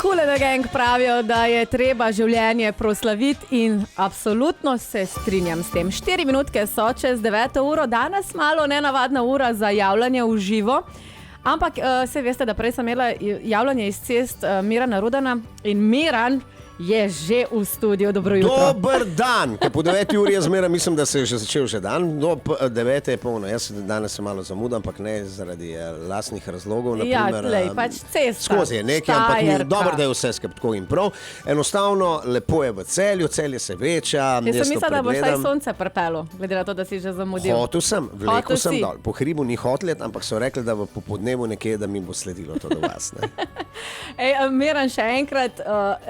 Kool & the Gang pravijo, da je treba življenje proslaviti in absolutno se strinjam s tem. 4 minutke so čez 9. uro, danes malo nenavadna ura za javljanje v živo. Ampak se veste, da prej sem imela javljanje iz cest Mirana Rudana in Miran je že v studiu. Dobro jutro. Dober dan! Po 9. uri jaz zmeraj mislim, da se je že začel že dan. Do 9. je polno. Jaz danes sem malo zamudam, ampak ne zaradi lastnih razlogov. Naprimer, ja, pač cesta. Skozi je nekaj, ampak ni dobro, da je vse skupaj tako in prav. Enostavno, lepo je v Celju, Celje se veča. Jaz sem mislila, da boš saj sonce prepelo, glede na to, da si že zamudil. Hotel sem, vlekel sem dol. Po hribu ni hotlet, ampak so rekli, da v popodnevu nekje, da mi bo sledilo to do vas. Miran, še enkrat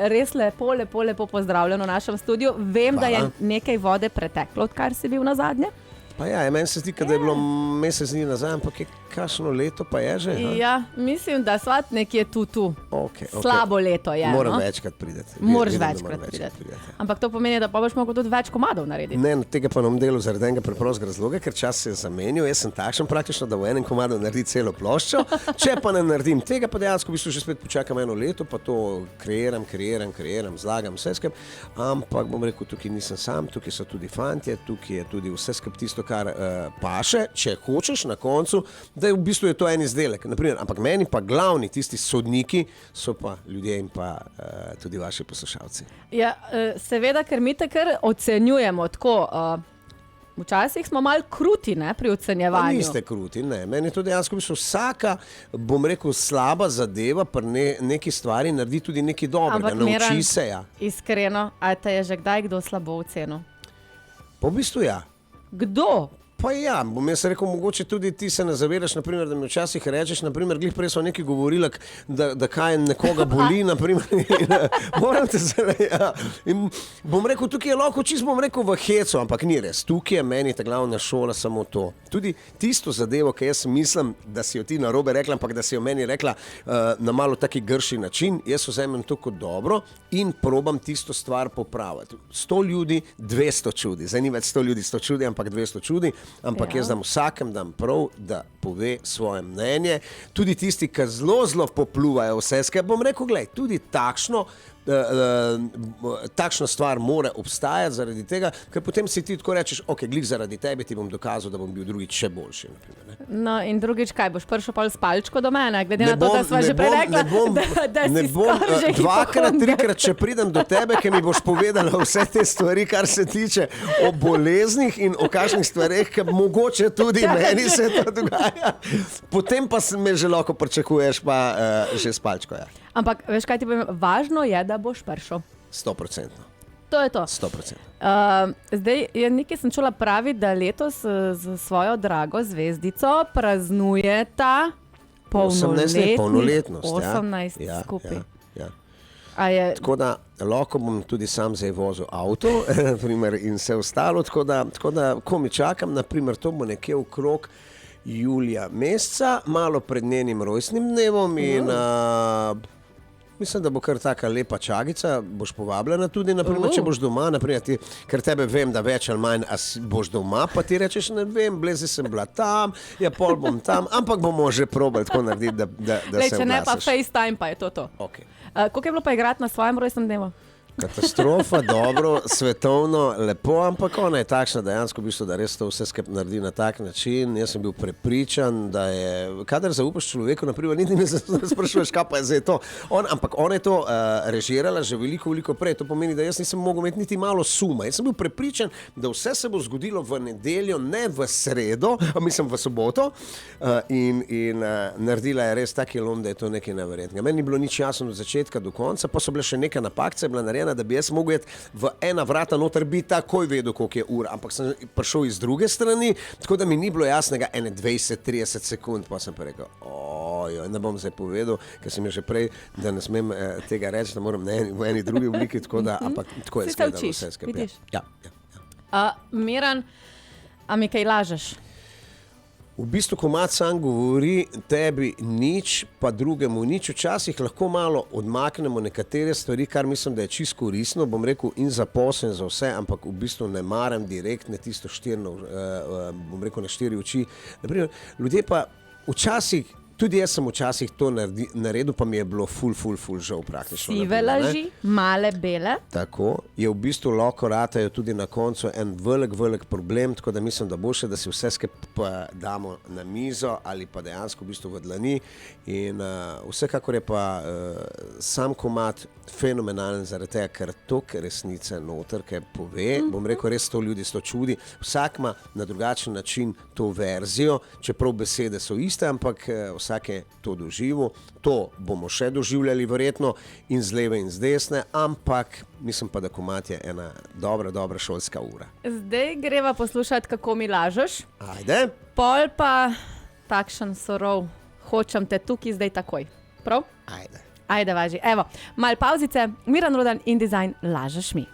res lepo pozdravljen v našem studiu. Vem, da je nekaj vode preteklo, odkar si bil na zadnje. Pa ja, meni se zdi, da je bilo mesec dni nazaj, ampak kakšno leto pa je že? Ja, mislim, da svat nekje tu. Okay. Slabo leto je. Moram večkrat priti. Moraš večkrat priti. Ampak to pomeni, da pa boš mogel tudi več komadov narediti. Ne, tega pa nam delu zaradi enega preprostega razloga, ker čas se je zamenil. Jaz sem takšen praktično, da v enem komadu naredi celo ploščo. Če pa ne naredim tega, pa dejansko v bistvu že spet počakam eno leto, pa to kreiram, zlagam vse skupaj. Ampak bom rekel, tukaj nisem sam, tukaj so tudi fantje, tukaj je tudi vse skupaj tisto, kar paše, če hočeš na koncu, da je v bistvu je to en izdelek. Naprimer, ampak meni pa glavni tisti sodniki so pa ljudje in pa tudi vaši poslušalci. Ja, seveda, ker mi te kar ocenjujemo tako. Včasih smo malo kruti, ne, pri ocenjevanju. Pa niste kruti, ne. Meni je to dejansko vsaka, bom rekel, slaba zadeva pri neki stvari naredi tudi nekaj dobrega. Nauči se, ja. Iskreno, a te je že kdaj kdo slabo ocenil? Pa v bistvu ja. Kdo? Pa ja, bom jaz rekel, mogoče tudi ti se ne zaveraš, naprimer, da mi včasih rečeš, naprimer, glih prej so neki govorili, da kaj nekoga boli, naprimer, moram te zaradi, ja. In bom rekel, tukaj je lahko čisto, bom rekel, v hecu, ampak ni res. Tukaj je meni ta glavna šola samo to. Tudi tisto zadevo, ki jaz mislim, da si jo ti narobe rekla, ampak da si jo meni rekla na malo taki grši način, jaz vzamem to kot dobro in probam tisto stvar popraviti. 100 ljudi, 200 čudi. Zdaj ni več 100 ljudi, 100 čudi, ampak 200 čudi. Ampak jaz dam vsakem dam prav, da pove svoje mnenje. Tudi tisti, ki zelo popluvajo vse skupaj, bom rekel, glej, tudi takšna stvar mora obstajati zaradi tega, ker potem si ti tako rečeš, ok, glih zaradi tebe ti bom dokazal, da bom bil drugič še boljši. Naprimer, no in drugič kaj, boš prišel pa s palčko do mene, glede na to, da sva že prej rekla, da si skoraj že dvakrat, trikrat, če pridem do tebe, ker mi boš povedala vse te stvari, kar se tiče o boleznih in o kakšnih stvareh, ki mogoče tudi meni se to dogaja. Potem pa me že lahko pričakuješ pa že s palčko, ja. Ampak, veš kaj ti povem, važno je, da boš prišel. 100%. To je to. 100%. Zdaj, nekaj sem čula pravi, da letos z svojo drago zvezdico praznujeta polnoletnost. 18 skupaj. Ja. Je... Tako da lahko bom tudi sam zdaj vozil avto in vse ostalo, tako da ko mi čakam, naprimer, to bo nekje okrog julija meseca, malo pred njenim rojstnim dnevom in mislim, da bo kar taka lepa čagica, boš povabljena tudi, naprimer, če boš doma, naprimer, ker tebe vem, da več ali manj boš doma, pa ti rečeš, ne vem, blezi sem bila tam, ja, pol bom tam, ampak bomo že probali tako narediti, da se oglasaš. Če ne, pa FaceTime pa je to. Okay. Koliko je bilo pa igrati na svojem rojstnem dnevu? Katastrofa, dobro, svetovno, lepo, ampak ona je takšna dejansko, v bistvu, da res to vse skupaj naredi na tak način. Jaz sem bil prepričan, da je, kadar zaupaš človeku, naprimer, niti ne sprašuješ, kaj pa je zdaj to. Ampak ona je to režirala že veliko prej. To pomeni, da jaz nisem mogel imeti niti malo suma. Jaz sem bil prepričan, da vse se bo zgodilo v nedeljo, ne v sredo, mislim v soboto. In naredila je res taki lom, da je to nekaj neverjetnega. Meni ni bilo nič jasno od začetka do konca, pa so bile še neka napakce, bila narejena, da bi jaz mogel jeti v ena vrata noter, bi takoj vedel, koliko je ura. Ampak sem prišel iz druge strani, tako da mi ni bilo jasnega 20-30 sekund, pa sem pa rekel, ne bom zdaj povedal, ker sem že prej, da ne smem tega reči, da moram v eni drugi obliki, tako da, ampak tako je skledalo vse skupaj. Ja. Miran, a mi kaj lažeš? V bistvu, ko mat sam govori, tebi nič, pa drugemu nič. Včasih lahko malo odmaknemo nekatere stvari, kar mislim, da je čisto koristno, bom rekel, in za posel in za vse, ampak v bistvu ne maram direktne tisto štirno, bom rekel, na 4 oči. Naprimer, ljudje pa včasih Tudi jaz sem včasih to naredil, pa mi je bilo ful žal praktično. Sive laži, male bele. Tako, je v bistvu lahko ratajo tudi na koncu en velik problem, tako da mislim, da boljše, da si vse skupaj damo na mizo ali pa dejansko v bistvu v dlani. In vsekakor je pa sam komad fenomenalen zaradi tega, ker toliko resnice noter, kaj pove, bom rekel, res 100 ljudi 100 čudi. Vsak ima na drugačen način to verzijo, čeprav besede so iste, ampak vsak je to doživel. To bomo še doživljali verjetno in z leve in z desne, ampak mislim pa, da komad je ena dobra šolska ura. Zdaj greva poslušati, kako mi lažeš. Ajde. Pol pa takšen sorov, hočem te tukaj zdaj takoj. Prav? Ajde, važi. Evo, mal pauzice, Miran Rodan in dizajn Lažeš mi.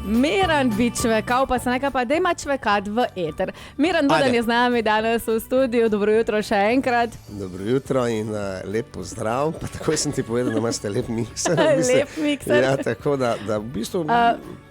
Miran bi čvekal, pa se nekaj pa dejma čvekat v eter. Miran Rodan je z nami danes v studiu. Dobro jutro še enkrat. Dobro jutro in lep pozdrav. Pa takoj sem ti povedal, da imate lep mikser. Lep mikser. Ja, tako da v bistvu...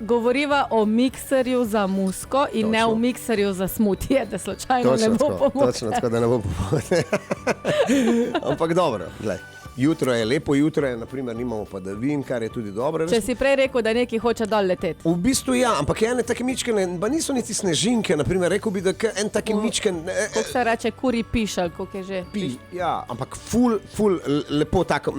Govoriva o mikserju za musko in ne o mikserju za smutije, da slučajno ne bo pomote. Točno tako, da ne bo pomote. Ampak dobro, glej. Jutro je lepo, jutro je, naprimer, nimamo padavin, kar je tudi dobro. Če si prej rekel, da neki hoče dol leteti. V bistvu ja, ampak ene take mičkene, pa niso niti snežinke, naprimer, rekel bi, da en taki mičken... Kako se reče, kuri pišal, koliko je že? Ja, ampak ful lepo tako,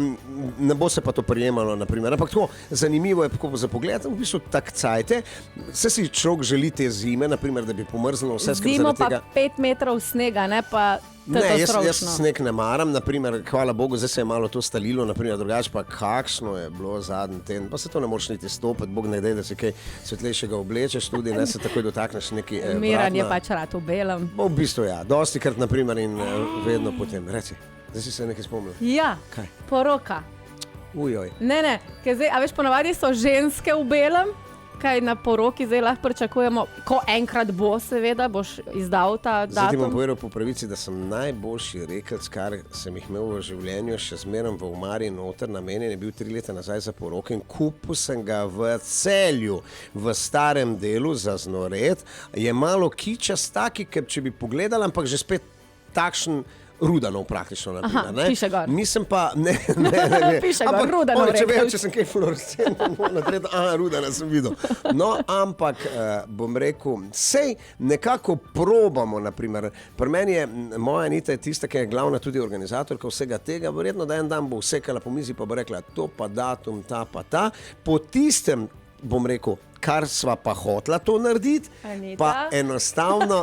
ne bo se pa to prijemalo, naprimer. Ampak tako zanimivo je za pogled, v bistvu tak cajte. Vse si človek želi te zime, naprimer, da bi pomrznilo vse skupaj zaradi tega. Zimo pa 5 metrov snega, ne pa... Ne, jaz sneg ne maram, naprimer, hvala Bogu, zdaj se je malo to stalilo, naprimer, drugače pa kakšno je bilo zadnji teden, pa se to ne moreš niti stopiti, Bog ne dej, da si kaj svetlejšega oblečeš tudi, ne se takoj dotakneš neki Miran je pač rad v belem. V bistvu ja, dosti krat, naprimer, in vedno potem, reci, zdaj si se nekaj spomnil. Ja, kaj? Poroka. Ujoj. Ne, ker zdaj, a veš, ponavadi so ženske v belem, kaj na poroki zdaj lahko pričakujemo, ko enkrat bo, seveda, boš izdal ta datum. Zdaj ti bom povedal po pravici, da sem najboljši rekelc, kar sem jih imel v življenju, še zmeraj v omari noter, namenjen je bil 3 leta nazaj za poroke in kupil sem ga v Celju, v starem delu za znored. Je malo kičast taki, ker če bi pogledal, ampak že spet takšen Rudanov praktično. Aha, piše gor. Nisem pa, ne. Piše gor, Rudanov rekelc. Če sem kaj fluorescentno naredil, Rudana sem videl. No, ampak bom rekel, sej nekako probamo, naprimer, pri meni je, moja Anita je tista, ki je glavna tudi organizatorka vsega tega, verjetno, da en dan bo vsekala po mizi, pa bo rekla, to pa datum, ta pa ta. Po tistem, bom rekel, kar sva pa hotla to narediti, pa enostavno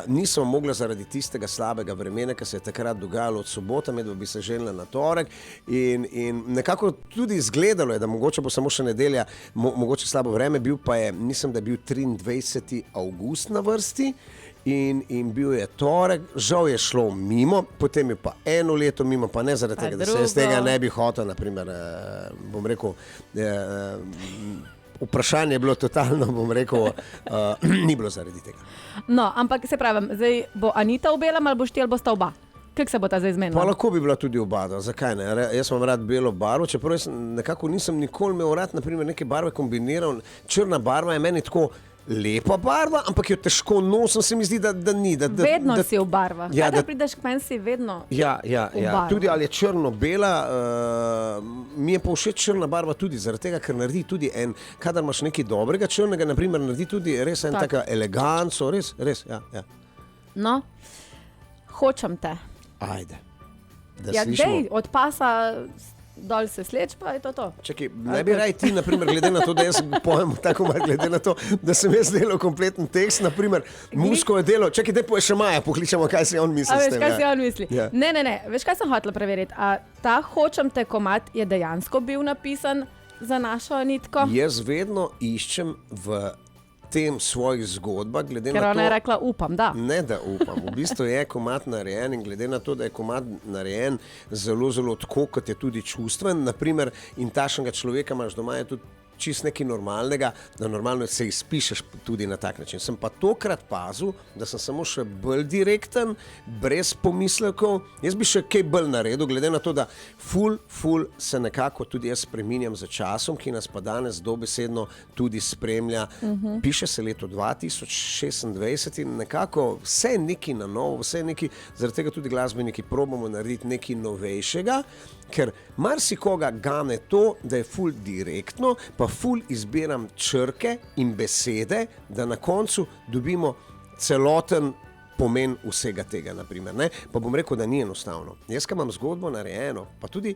nismo mogli zaradi tistega slabega vremena, ki se je takrat dogajalo od sobota, medva bi se željela na torek in nekako tudi izgledalo je, da mogoče bo samo še nedelja, mogoče slabo vreme, bil pa je, mislim, da je bil 23. avgust na vrsti in bil je torek, žal je šlo mimo, potem je pa eno leto mimo, pa ne zaradi tega, da se z tega ne bi hotel, naprimer, bom rekel, vprašanje je bilo totalno, bom rekel, ni bilo zaradi tega. No, ampak se pravim, zdaj bo Anita v belem ali boš ti ali bosta oba? Kako se bo ta zdaj zmenila? Pa lahko bi bila tudi oba, zakaj ne? Jaz imam rad belo barvo, čeprav jaz nekako nisem nikoli imel rad, naprimer, neke barve kombiniral. Črna barva je meni tako lepa barva, ampak jo težko nosim, se mi zdi, da ni. Vedno si v barvah. Ja, da prideš k meni, si vedno Ja. Tudi ali je črno-bela, mi je pa všeč črna barva tudi zaradi tega, ker naredi tudi kadar imaš nekaj dobrega črnega, naprimer, naredi tudi res taka eleganco, res, ja. No, hočem te. Ajde, da ja, slišimo. Dej, od pasa dol se sleč, pa je to. Čakaj, ne bi raj ti, naprimer, glede na to, da jaz pojem tako malo, glede na to, da sem jaz delal kompleten tekst, naprimer, Musko je delo, čakaj, te še Maja pokličamo, kaj si on misli s tem. Veš, kaj si on misli? Ja. Ne, veš, kaj sem hotela preveriti? A ta Hočem te komad je dejansko bil napisan za našo Anitko? Jaz vedno iščem v tem svojih zgodbah, glede na to... Ker ona je rekla, upam, da. Ne, da upam. V bistvu je komad narejen in glede na to, da je komad narejen zelo tako, kot je tudi čustven, naprimer, in tašnega človeka imaš doma, je tudi čist nekaj normalnega, da normalno se izpišeš tudi na tak način. Sem pa tokrat pazil, da sem samo še bolj direkten, brez pomislekov. Jaz bi še kaj bolj naredil, glede na to, da ful se nekako tudi jaz spreminjam za časom, ki nas pa danes dobesedno tudi spremlja. Piše se leto 2026 in nekako vse je nekaj na novo, vse je nekaj, zaradi tega tudi glasbeniki probamo narediti nekaj novejšega, ker marsikoga gane to, da je ful direktno, pa ful izbiram črke in besede, da na koncu dobimo celoten pomen vsega tega, naprimer, ne? Pa bom rekel, da ni enostavno. Jaz, ko imam zgodbo narejeno, pa tudi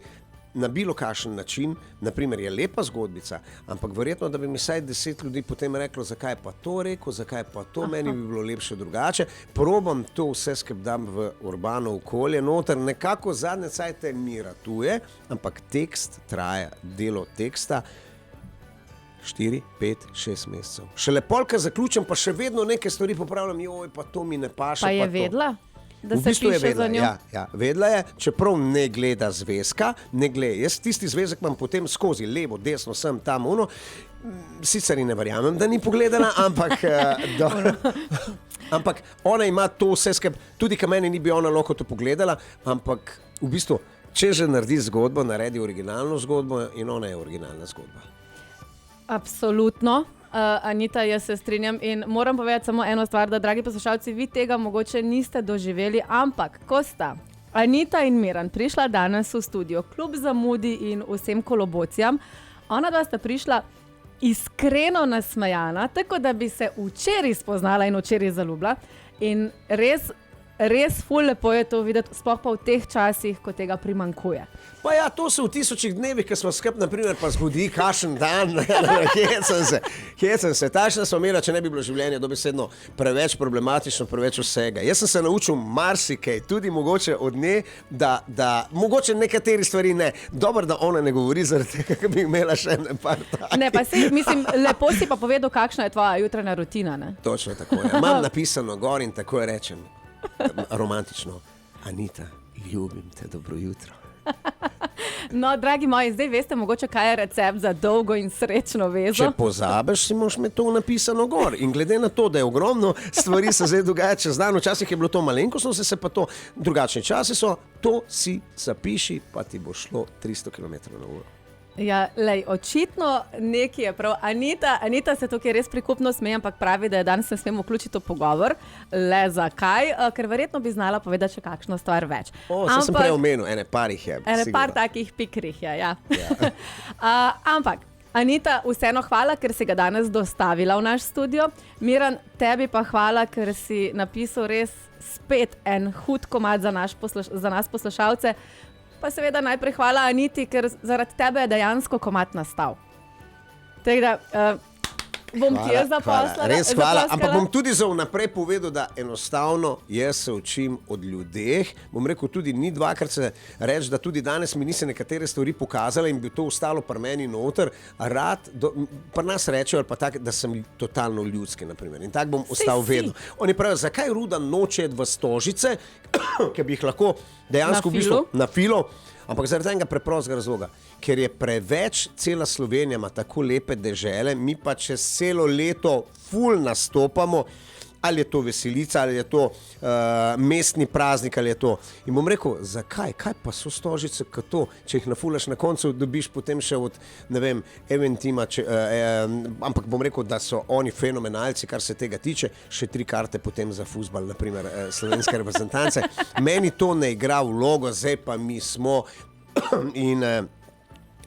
na bilo kakšen način, naprimer je lepa zgodbica, ampak verjetno, da bi mi vsaj 10 ljudi potem reklo, zakaj pa to rekel, zakaj pa to, meni bi bilo lepše drugače. Probam to vse dam v urbano okolje, noter nekako zadnje cajte mi ratuje, ampak tekst traja, delo teksta 4, 5, 6 mesecev. Šele polka zaključim, pa še vedno neke stvari popravljam, joj, pa to mi ne paše. Pa je vedela? Da v bistvu se je piše vedela, za njo? ja, vedela je, čeprav ne gleda zvezka, ne gleda. Jaz tisti zvezek imam potem skozi levo, desno, sem tam, ono. Sicer ji ne verjamem, da ni pogledala, ampak ampak ona ima to vse tudi ka meni ni bi ona lahko to pogledala, ampak v bistvu, če že naredi zgodbo, naredi originalno zgodbo in ona je originalna zgodba. Absolutno. Anita, jaz se strinjam in moram povedati samo eno stvar, da dragi poslušalci, vi tega mogoče niste doživeli, ampak ko sta Anita in Miran prišla danes v studio, kljub zamudi in vsem kolobocijam, ona dva sta prišla iskreno nasmejana, tako da bi se včeraj spoznala in včeraj zaljubila in res ful lepo je to videti, sploh pa v teh časih, ko tega primanjkuje. Pa ja, to se v 1000 dnevih, ko smo skupaj, naprimer, pa zgodi kakšen dan, hecam se. Takšna smo imela, če ne bi bilo življenje dobesedno preveč problematično, preveč vsega. Jaz sem se naučil marsikaj, tudi mogoče od nje, da mogoče nekateri stvari ne. Dobro, da ona ne govori zaradi tega, ker bi imela še ene par takih. Ne, pa si, mislim, lepo si pa povedal, kakšna je tvoja jutranja rutina, ne? Točno tako je. Imam napisano gor in tako rečem, romantično, Anita, ljubim te, dobro jutro. No, dragi moji, zdaj veste mogoče, kaj je recept za dolgo in srečno vezo. Če pozabiš, si moraš imeti to napisano gor. In glede na to, da je ogromno stvari se zdaj dogaja čez dan, včasih je bilo to malenkostno, se pa to drugačni časi so, to si zapiši, pa ti bo šlo 300 km/h. Ja, lej, očitno nekaj je prav. Anita se tukaj res prikupno smeje, ampak pravi, da je danes ne smemo vključiti v pogovor. Le zakaj? Ker verjetno bi znala povedati še kakšno stvar več. Sem prej omenil, ene par jih je. Par takih pikrih je, ja. Ampak, Anita, vseeno hvala, ker si ga danes dostavila v naš studio. Miran, tebi pa hvala, ker si napisal res spet en hud komad za nas poslušalce. Pa seveda najprej hvala Aniti, ker zaradi tebe je dejansko komad nastal. Tako da bom ti jaz zaposlala. Res hvala, ampak bom tudi za vnaprej povedal, da enostavno jaz se učim od ljudeh. Bom rekel, tudi ni dvakrat se reči, da tudi danes mi nisi nekatere stvari pokazala in bi to ostalo pri meni noter. Pri nas rečejo, pa tak, da sem totalno ljudski, naprimer. In tak bom ostal vedno. Oni pravijo, zakaj Rudan noče v Stožice, ki bi jih lahko dejansko v bistvu na filo, ampak zaradi enega preprostega razloga, ker je preveč, cela Slovenija ima tako lepe dežele, mi pa čez celo leto ful nastopamo, ali je to veselica, ali je to mestni praznik, ali je to. In bom rekel, zakaj? Kaj pa so Stožice kot to? Če jih nafulaš na koncu, dobiš potem še od, ne vem, Eventima, ampak bom rekel, da so oni fenomenalci, kar se tega tiče, še 3 karte potem za fuzbal, naprimer slovenske reprezentance. Meni to ne igra vlogo, zdaj pa mi smo in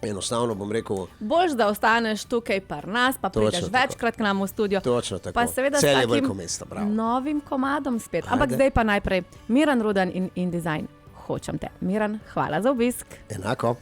enostavno bom rekel... Boljš, da ostaneš tukaj pri nas, pa prideš večkrat k nam v studio. Točno tako. Pa seveda s takim novim komadom spet. Ampak zdaj pa najprej Miran Rudan in InDesign. Hočem te. Miran, hvala za obisk. Enako.